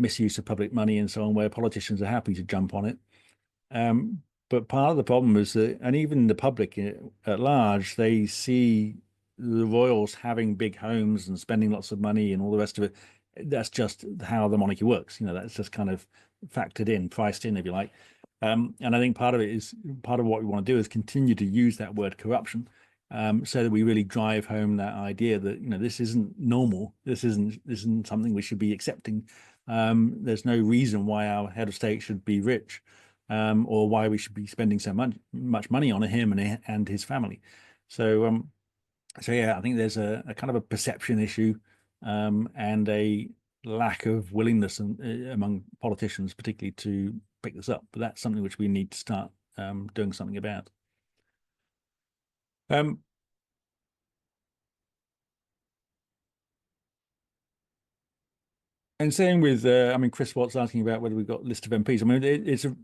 misuse of public money and so on, where politicians are happy to jump on it. But part of the problem is that, and even the public at large, they see the royals having big homes and spending lots of money and all the rest of it. That's just how the monarchy works. That's just kind of factored in, priced in, if you like. And I think part of what we want to do is continue to use that word corruption, so that we really drive home that idea that this isn't normal. This isn't something we should be accepting. There's no reason why our head of state should be rich, or why we should be spending so much money on him and his family. So yeah, I think there's a kind of a perception issue, and a lack of willingness among politicians, particularly to pick this up. But that's something which we need to start doing something about. And same with, I mean, Chris Watts asking about whether we've got a list of MPs. I mean, it's a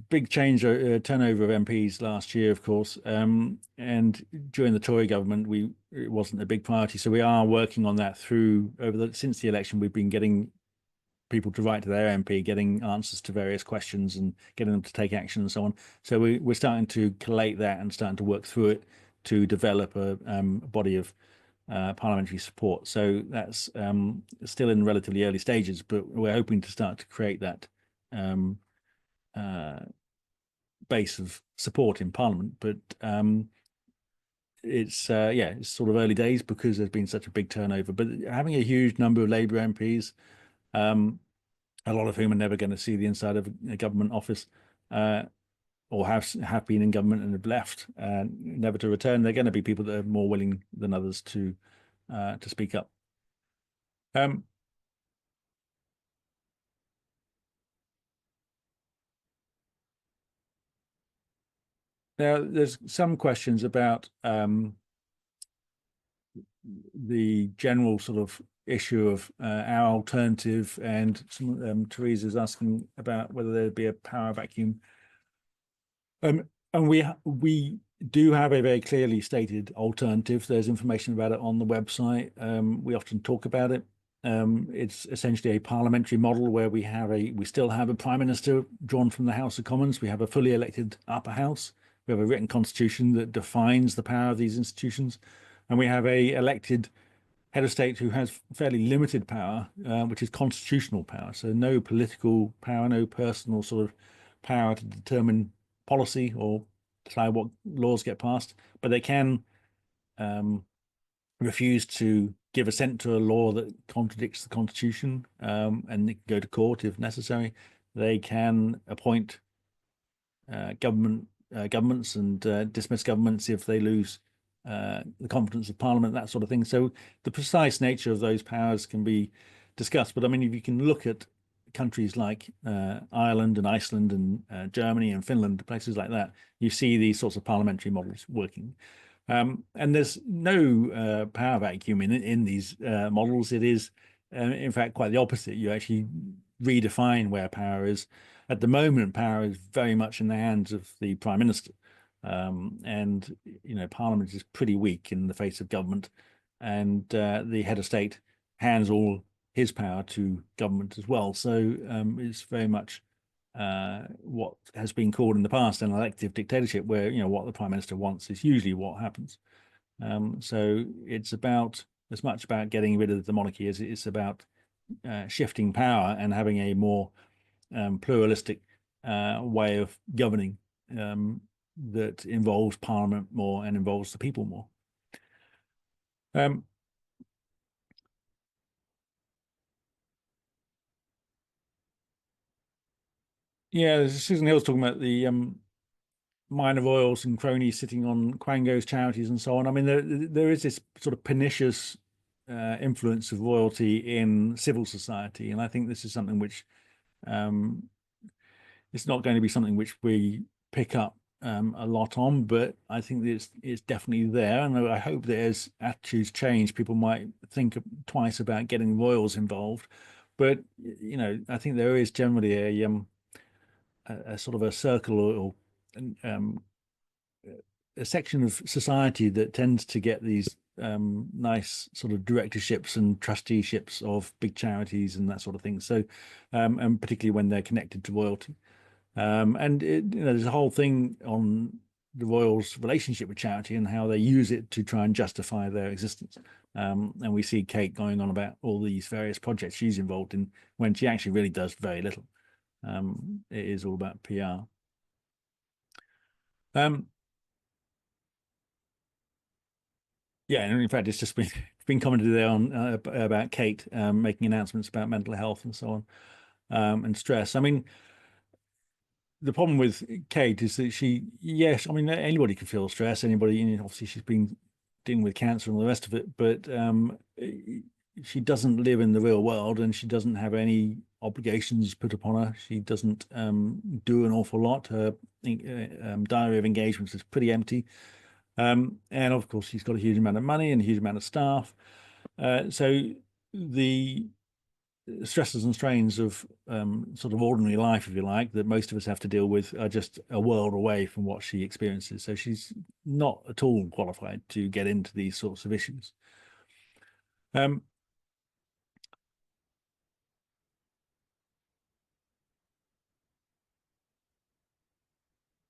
big change, turnover of MPs last year, of course. And during the Tory government, it wasn't a big priority. So we are working on that since the election. We've been getting people to write to their MP, getting answers to various questions and getting them to take action and so on. So we're starting to collate that and starting to work through it to develop a body of parliamentary support. So that's still in relatively early stages, but we're hoping to start to create that base of support in Parliament. But it's sort of early days because there's been such a big turnover. But having a huge number of Labour MPs, a lot of whom are never going to see the inside of a government office, or have been in government and have left, never to return, they're going to be people that are more willing than others to speak up. Um, Now, there's some questions about the general sort of issue of our alternative, and Teresa's asking about whether there'd be a power vacuum. And we do have a very clearly stated alternative. There's information about it on the website. We often talk about it. It's essentially a parliamentary model where we still have a prime minister drawn from the House of Commons. We have a fully elected upper house. We have a written constitution that defines the power of these institutions, and we have a elected head of state who has fairly limited power, which is constitutional power. So no political power, no personal sort of power to determine policy or decide what laws get passed, but they can refuse to give assent to a law that contradicts the constitution, and they can go to court if necessary. They can appoint governments and dismiss governments if they lose the confidence of Parliament, that sort of thing. So the precise nature of those powers can be discussed. But I mean, if you can look at countries like Ireland and Iceland and Germany and Finland, places like that, you see these sorts of parliamentary models working. And there's no power vacuum in these models. It is, in fact, quite the opposite. You actually redefine where power is. At the moment, power is very much in the hands of the Prime Minister. And, Parliament is pretty weak in the face of government. And the head of state hands all his power to government as well. So it's very much what has been called in the past an elective dictatorship, where what the prime minister wants is usually what happens. So it's about as much about getting rid of the monarchy as it's about shifting power and having a more pluralistic way of governing that involves Parliament more and involves the people more. Yeah, Susan Hill's talking about the minor royals and cronies sitting on Quango's charities and so on. I mean, there is this sort of pernicious influence of royalty in civil society, and I think this is something which it's not going to be something which we pick up a lot on, but I think it's definitely there, and I hope that as attitudes change, people might think twice about getting royals involved. But I think there is generally a sort of a circle or a section of society that tends to get these nice sort of directorships and trusteeships of big charities and that sort of thing. So, and particularly when they're connected to royalty. And there's a whole thing on the royals' relationship with charity and how they use it to try and justify their existence. And we see Kate going on about all these various projects she's involved in when she actually really does very little. It is all about PR. Yeah, and in fact, it's just been commented there on about Kate making announcements about mental health and so on, and stress. I mean, the problem with Kate is that yes, I mean, anybody can feel stress. Anybody, obviously, she's been dealing with cancer and all the rest of it, but she doesn't live in the real world, and she doesn't have any obligations put upon her. She doesn't do an awful lot. Her diary of engagements is pretty empty. And of course, she's got a huge amount of money and a huge amount of staff. So the stresses and strains of sort of ordinary life, if you like, that most of us have to deal with are just a world away from what she experiences. So she's not at all qualified to get into these sorts of issues.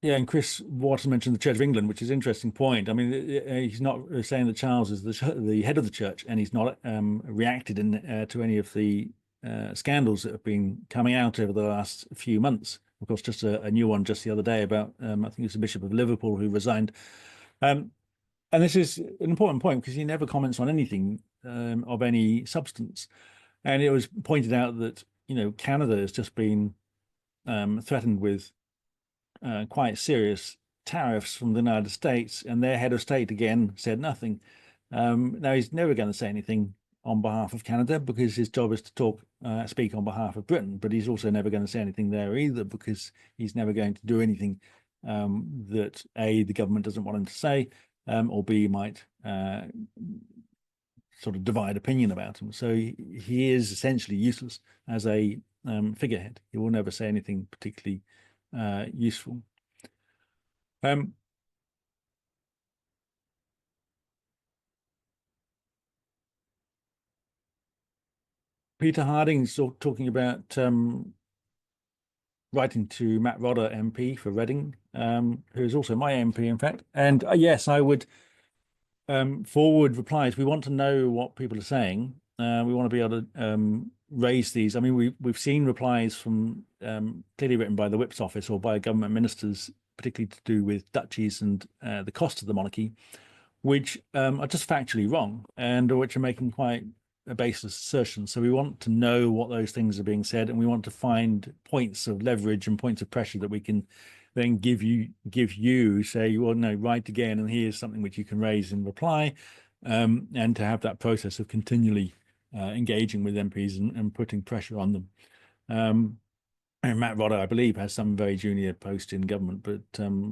Yeah, and Chris Watson mentioned the Church of England, which is an interesting point. I mean, he's not saying that Charles is the head of the church, and he's not reacted to any of the scandals that have been coming out over the last few months. Of course, just a new one just the other day about, I think it's the Bishop of Liverpool who resigned. And this is an important point because he never comments on anything of any substance. And it was pointed out that, Canada has just been threatened with quite serious tariffs from the United States, and their head of state again said nothing. Now he's never going to say anything on behalf of Canada because his job is to speak on behalf of Britain, but he's also never going to say anything there either because he's never going to do anything that A, the government doesn't want him to say, or B, might sort of divide opinion about him. So he is essentially useless as a figurehead. He will never say anything particularly useful. Peter Harding's talking about writing to Matt Rodda MP for Reading, who is also my MP, in fact. And yes, I would forward replies. We want to know what people are saying. We want to be able to raise these. I mean, we've seen replies from clearly written by the Whip's office or by government ministers, particularly to do with duchies and the cost of the monarchy, which are just factually wrong and which are making quite a baseless assertion. So we want to know what those things are being said, and we want to find points of leverage and points of pressure that we can then give you, say, well, no, write again, and here's something which you can raise in reply, and to have that process of continually engaging with MPs and putting pressure on them. And Matt Rodda, I believe, has some very junior post in government, but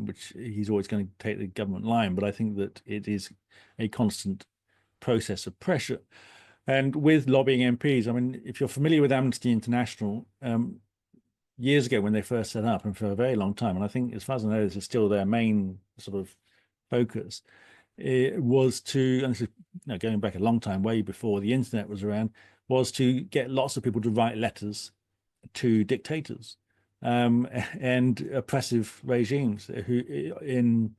which he's always going to take the government line. But I think that it is a constant process of pressure. And with lobbying MPs, I mean, if you're familiar with Amnesty International, years ago when they first set up and for a very long time, and I think as far as I know, this is still their main sort of focus, it was to, and this is going back a long time, way before the internet was around, was to get lots of people to write letters to dictators and oppressive regimes who in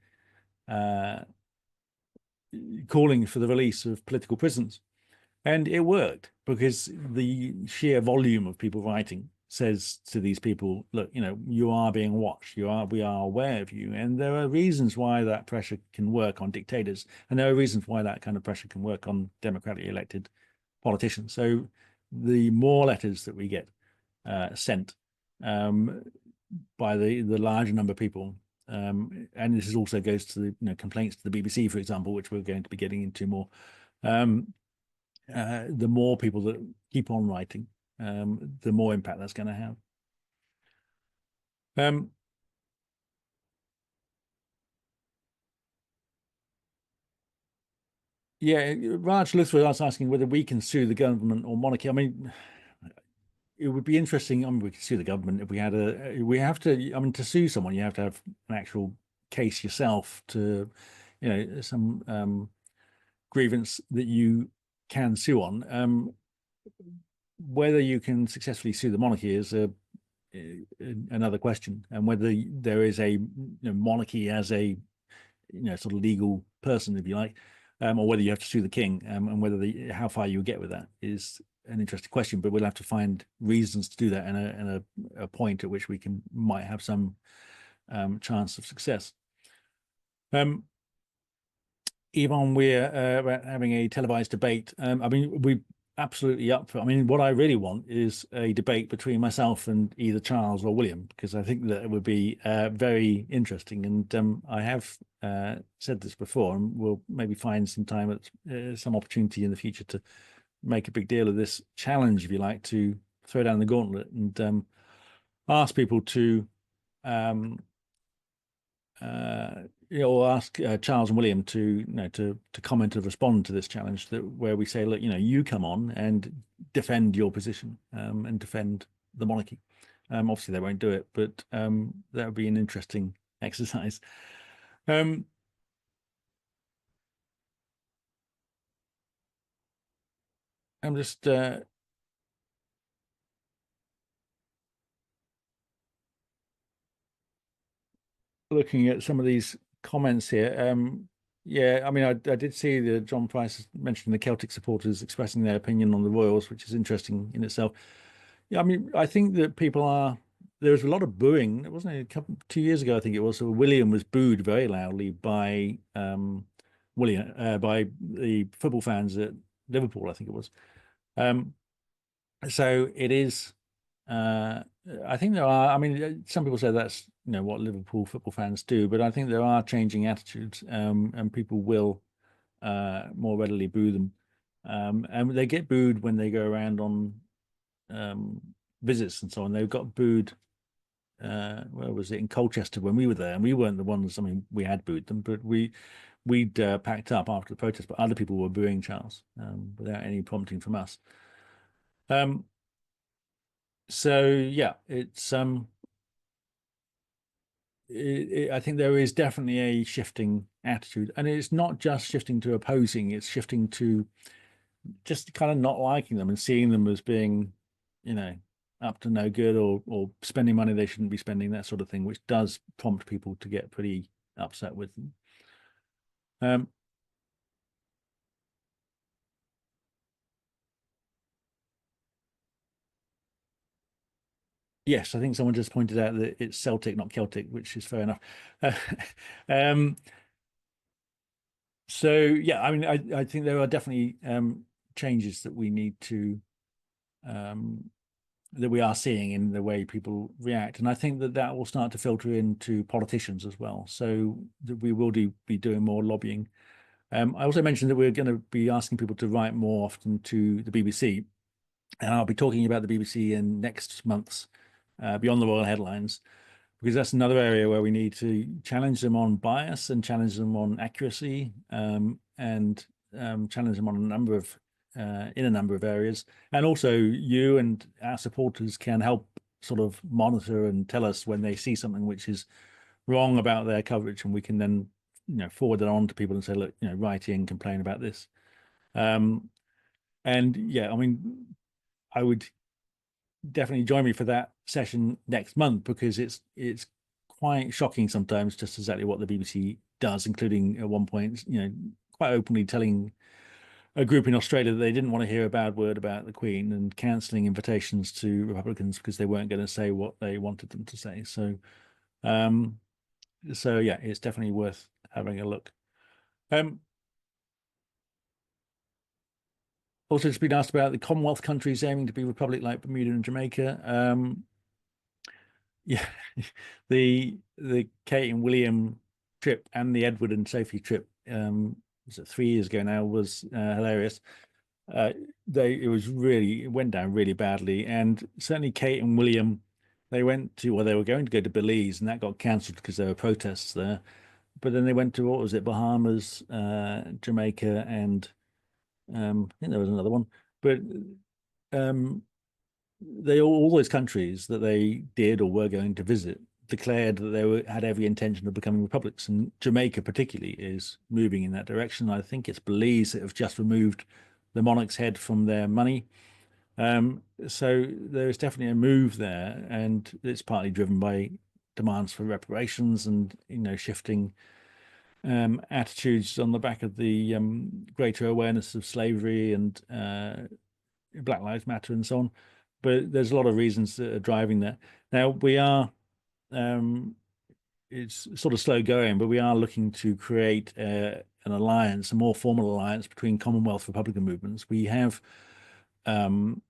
calling for the release of political prisoners. And it worked because the sheer volume of people writing says to these people, look, you are being watched. We are aware of you. And there are reasons why that pressure can work on dictators. And there are reasons why that kind of pressure can work on democratically elected politicians. So the more letters that we get sent by the larger number of people, and this also goes to the complaints to the BBC, for example, which we're going to be getting into more, the more people that keep on writing, the more impact that's going to have. Yeah, Raj Luthra was asking whether we can sue the government or monarchy. I mean, it would be interesting. I mean, we could sue the government if we had we have to, I mean, to sue someone, you have to have an actual case yourself to, some grievance that you can sue on. Whether you can successfully sue the monarchy is another question, and whether there is a monarchy as a sort of legal person, if you like, or whether you have to sue the king, and whether how far you get with that is an interesting question. But we'll have to find reasons to do that, and a point at which we might have some chance of success. Yvonne, we're having a televised debate. I mean, we absolutely up for. I mean, what I really want is a debate between myself and either Charles or William, because I think that it would be very interesting. And I have said this before, and we'll maybe find some time at some opportunity in the future to make a big deal of this challenge, if you like, to throw down the gauntlet and ask people to or ask Charles and William to to comment and respond to this challenge, where we say, look, you come on and defend your position and defend the monarchy. Obviously they won't do it, but that would be an interesting exercise. I'm just looking at some of these comments here. Yeah, I mean, I did see the John Price mentioning the Celtic supporters expressing their opinion on the Royals, which is interesting in itself. Yeah, I mean, I think that there was a lot of booing. It wasn't 2 years ago, I think it was. So William was booed very loudly by by the football fans at Liverpool, I think it was. So it is I think there are. I mean, some people say that's what Liverpool football fans do, but I think there are changing attitudes, and people will more readily boo them, and they get booed when they go around on um, visits and so on. They've got booed. Where was it in Colchester when we were there, and we weren't the ones. I mean, we had booed them, but we'd packed up after the protest, but other people were booing Charles without any prompting from us. Um, so yeah, I think there is definitely a shifting attitude, and it's not just shifting to opposing; it's shifting to just kind of not liking them and seeing them as being, you know, up to no good or spending money they shouldn't be spending, that sort of thing, which does prompt people to get pretty upset with them. Um, yes, I think someone just pointed out that it's Celtic, not Celtic, which is fair enough. Uh, um, so yeah, I mean, I think there are definitely changes that we need to um, that we are seeing in the way people react, and I think that that will start to filter into politicians as well. So that we will be doing more lobbying. I also mentioned that we're going to be asking people to write more often to the BBC, and I'll be talking about the BBC in next month's Beyond the Royal Headlines, because that's another area where we need to challenge them on bias and challenge them on accuracy, and challenge them on a number of in a number of areas. And also, you and our supporters can help sort of monitor and tell us when they see something which is wrong about their coverage, and we can then forward it on to people and say, look, write in, complain about this. Um, and yeah, I mean, I would definitely join me for that session next month, because it's quite shocking sometimes just exactly what the BBC does, including at one point, quite openly telling a group in Australia that they didn't want to hear a bad word about the Queen and cancelling invitations to Republicans because they weren't going to say what they wanted them to say. Um, so yeah, it's definitely worth having a look. Um, Also, just been asked about the Commonwealth countries aiming to be republic like Bermuda and Jamaica. Yeah, the Kate and William trip and the Edward and Sophie trip, was it 3 years ago now, was hilarious. It went down really badly, and certainly Kate and William, they were going to go to Belize, and that got cancelled because there were protests there. But then they went to, what was it, Bahamas, Jamaica, and I think there was another one. But um, all those countries that they did or were going to visit declared that had every intention of becoming republics, and Jamaica particularly is moving in that direction. I think it's Belize that have just removed the monarch's head from their money. So there is definitely a move there, and it's partly driven by demands for reparations and shifting attitudes on the back of the greater awareness of slavery and Black Lives Matter and so on. But there's a lot of reasons that are driving that. Now um, it's sort of slow going, but we are looking to create an alliance, a more formal alliance between Commonwealth Republican movements. Um,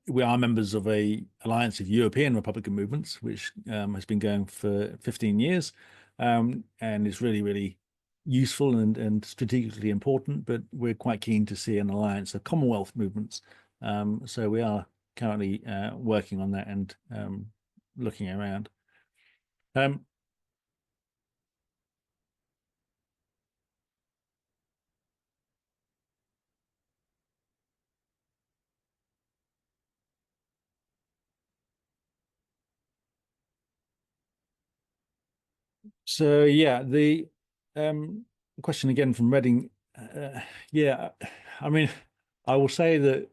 we are members of a alliance of European Republican movements, which has been going for 15 years, and is really, really useful and strategically important. But we're quite keen to see an alliance of Commonwealth movements. So we are currently working on that and looking around. Um, so yeah, the question again from Reading. Yeah, I mean, I will say that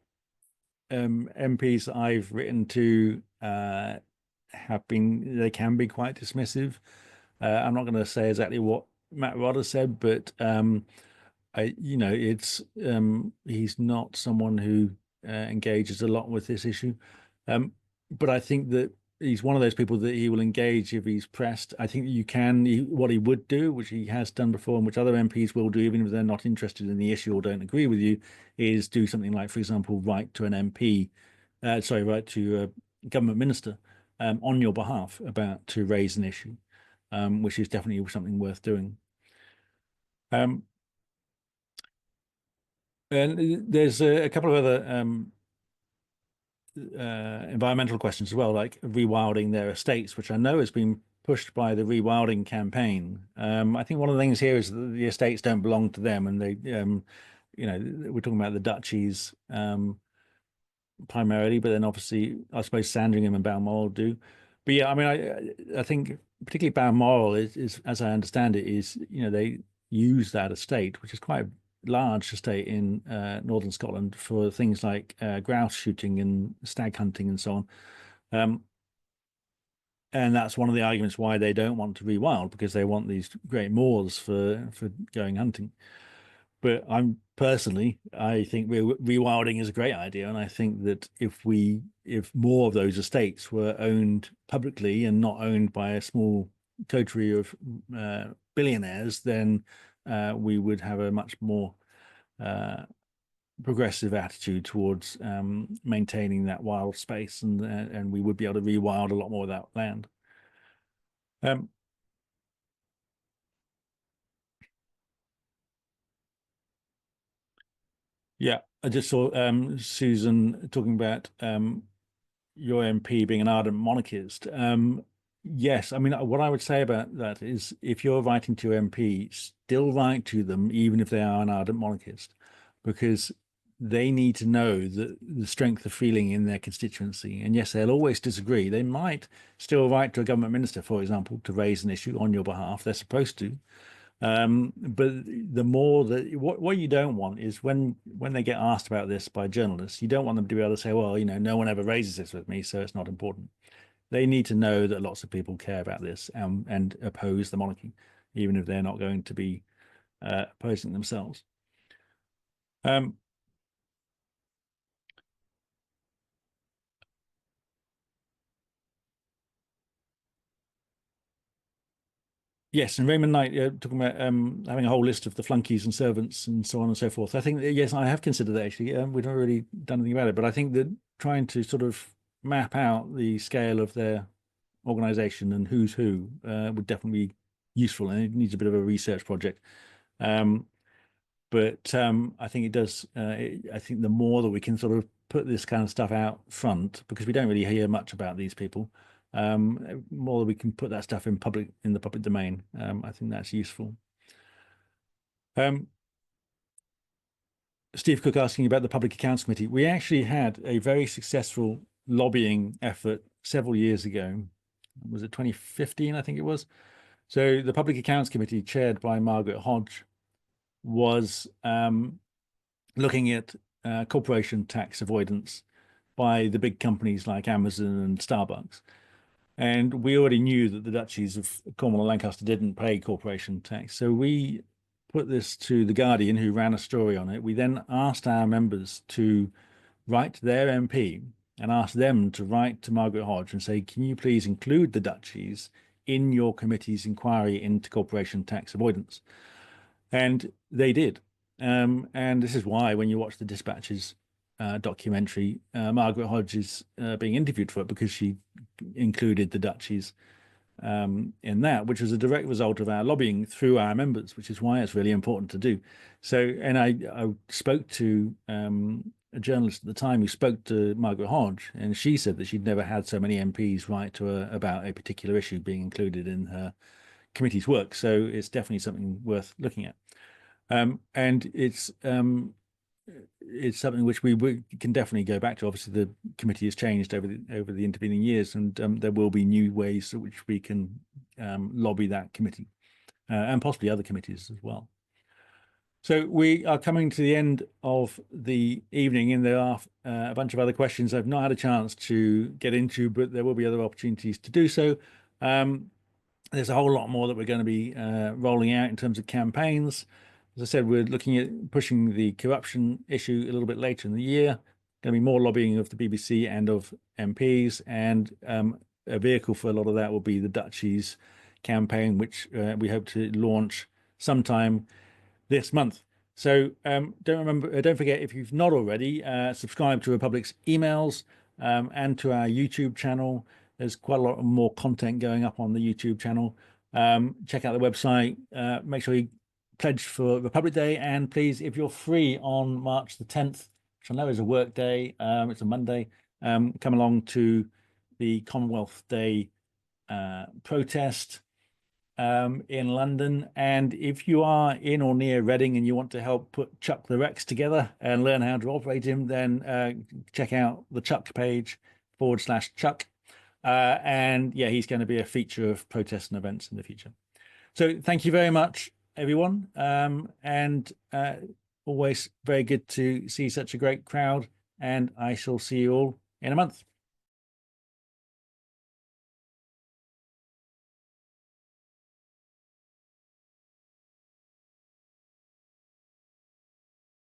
MPs that I've written to they can be quite dismissive. I'm not going to say exactly what Matt Rodder said, but he's not someone who engages a lot with this issue. Um, but I think that he's one of those people that he will engage if he's pressed. I think what he would do, which he has done before, and which other MPs will do, even if they're not interested in the issue or don't agree with you, is do something like, for example, write to an MP, sorry, write to government minister on your behalf about to raise an issue, which is definitely something worth doing. Um, and there's a couple of other environmental questions as well, like rewilding their estates, which I know has been pushed by the rewilding campaign. I think one of the things here is that the estates don't belong to them, and they, we're talking about the duchies primarily, but then obviously, I suppose Sandringham and Balmoral do. But yeah, I mean, I think particularly Balmoral is, as I understand it, is they use that estate, which is quite a large estate in northern Scotland, for things like grouse shooting and stag hunting and so on. And that's one of the arguments why they don't want to rewild, because they want these great moors for going hunting. But I think rewilding is a great idea, and I think that if more of those estates were owned publicly and not owned by a small coterie of billionaires, then we would have a much more progressive attitude towards maintaining that wild space, and we would be able to rewild a lot more of that land. Yeah, I just saw Susan talking about your MP being an ardent monarchist. Yes, I mean, what I would say about that is, if you're writing to your MP, still write to them, even if they are an ardent monarchist, because they need to know the strength of feeling in their constituency. And yes, they'll always disagree. They might still write to a government minister, for example, to raise an issue on your behalf. They're supposed to. But the more that what you don't want is when they get asked about this by journalists, you don't want them to be able to say, well, no one ever raises this with me, so it's not important. They need to know that lots of people care about this and oppose the monarchy, even if they're not going to be opposing themselves. Yes, and Raymond Knight talking about having a whole list of the flunkies and servants and so on and so forth. I think yes, I have considered that actually. We've not really done anything about it, but I think that trying to sort of map out the scale of their organization and who's who would definitely be useful, and it needs a bit of a research project. But I think it does. I think the more that we can sort of put this kind of stuff out front, because we don't really hear much about these people, more that we can put that stuff in the public domain. I think that's useful. Steve Cook asking about the Public Accounts Committee. We actually had a very successful lobbying effort several years ago. Was it 2015? I think it was. So the Public Accounts Committee, chaired by Margaret Hodge, was looking at corporation tax avoidance by the big companies like Amazon and Starbucks. And we already knew that the duchies of Cornwall and Lancaster didn't pay corporation tax. So we put this to The Guardian, who ran a story on it. We then asked our members to write to their MP and ask them to write to Margaret Hodge and say, can you please include the duchies in your committee's inquiry into corporation tax avoidance? And they did. And this is why, when you watch the Dispatches documentary, Margaret Hodge is being interviewed for it, because she included the duchies in that, which was a direct result of our lobbying through our members, which is why it's really important to do. So, and I spoke to a journalist at the time who spoke to Margaret Hodge, and she said that she'd never had so many MPs write to her about a particular issue being included in her committee's work. So it's definitely something worth looking at. And it's something which we can definitely go back to. Obviously, the committee has changed over the intervening years, and there will be new ways in which we can lobby that committee and possibly other committees as well. So we are coming to the end of the evening, and there are a bunch of other questions I've not had a chance to get into, but there will be other opportunities to do so. There's a whole lot more that we're going to be rolling out in terms of campaigns. As I said, we're looking at pushing the corruption issue a little bit later in the year. Going to be more lobbying of the BBC and of MPs, and a vehicle for a lot of that will be the Duchies campaign, which we hope to launch sometime this month. So don't forget, if you've not already, subscribe to Republic's emails. and to our YouTube channel. There's quite a lot more content going up on the YouTube channel. Check out the website. Make sure you pledge for Republic Day, and please, if you're free on March the 10th, which I know is a work day, it's a Monday, come along to the Commonwealth Day protest in London. And if you are in or near Reading and you want to help put Chuck the Rex together and learn how to operate him, then check out the Chuck page /Chuck. And yeah, he's going to be a feature of protests and events in the future. So thank you very much, everyone. And always very good to see such a great crowd. And I shall see you all in a month.